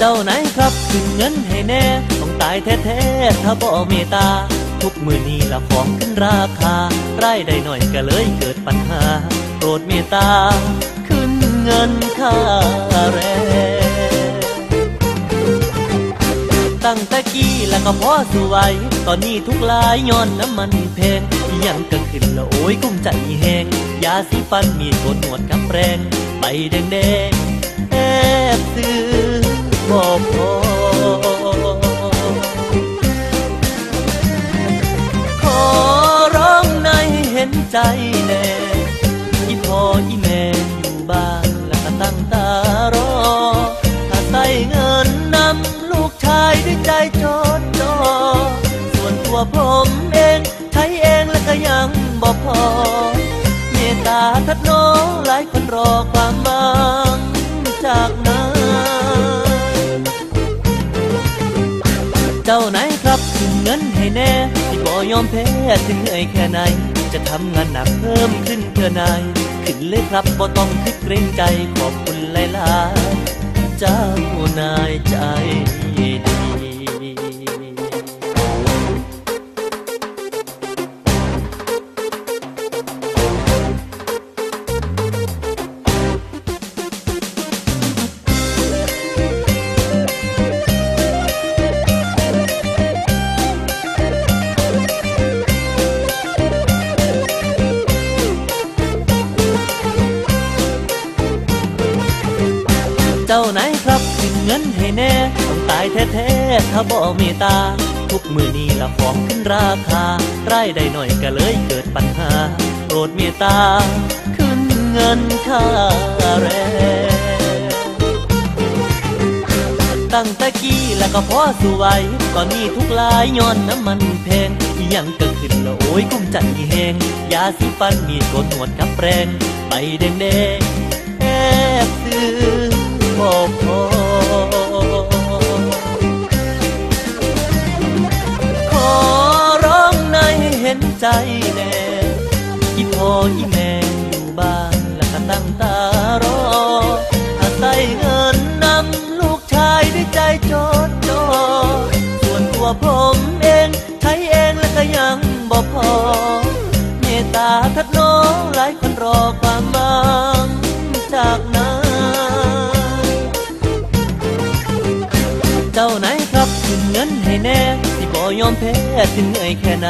จ้านายครับขึ้นเงินให้แน่ต้องตายแท้ๆถ้าบ่เมตตาทุกมื้อนี้ละของขึ้นราคารายได้น้อยก็เลยเกิดปัญหาโปรดเมตตาขึ้นเงินค่าแรงตั้งแต่กี้แล้วก็พอสู้ไหวตอนนี้ทุกหลายย้อนน้ำมันแพงยังก็ขึ้นละโอ้ยกุ้มใจแหงยาสีฟันมีโกนหนวดกับแรงใบแดงแอบซื้อบอกพอขอร้องในเห็นใจแน่อีพ่ออีแม่อยู่บ้านแล้วก็ตั้งตารอถ้าใส่เงินนำลูกชายด้วยใจจดจ่อส่วนตัวผมเองใช้เองแล้วก็ยังบ่พอเมตตาทัดน้องหลายคนรอความหวังจากนั้นเจ้านายครับขึ้นเงินให้แน่ที่บ่ยอมแพ้ถึงเหนื่อยแค่ไหนจะทำงานหนักเพิ่มขึ้นเพื่อนายขึ้นเลยครับบ่ต้องคิดเกรงใจขอบคุณหลายๆเจ้านายใจดีเจ้านายครับขึ้นเงินให้แน่ต้องตายแท้ๆถ้าบ่เมตตาทุกมื้อนี้ละของขึ้นราคารายได้น้อยก็เลยเกิดปัญหาโปรดเมตตาขึ้นเงินค่าแรงตั้งแต่กี้แล้วก็พอสู้ไหวตอนนี้ทุกหลายย้อนน้ำมันแพงยังก็ขึ้นละโอ้ยกุ้มใจแหงยาสีฟันมีโกนหนวดกับแรงใบแดงแอบซื้อบอกพอขอร้องในเห็นใจแน่อีพ่ออีแม่อยู่บ้านแล้วก็ตั้งตารอถ้าใส่เงินนำลูกชายด้วยใจจดจ่อส่วนตัวผมเองใช้เองแล้วก็ยังบ่พอเมตตาทัดน้องหลายคนรอความหวังจากนั้นเจ้านายครับขึ้นเงินให้แน่ที่บ่ยอมแพ้ถึงเหนื่อยแค่ไหน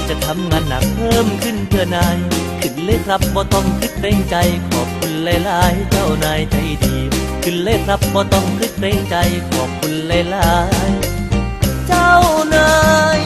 จะทำงานหนักเพิ่มขึ้นเพื่อนายขึ้นเลยครับบ่ต้องคิดเกรงใจขอบคุณหลายๆเจ้านายใจดีขึ้นเลยครับบ่ต้องคิดเกรงใจขอบคุณหลายๆเจ้านาย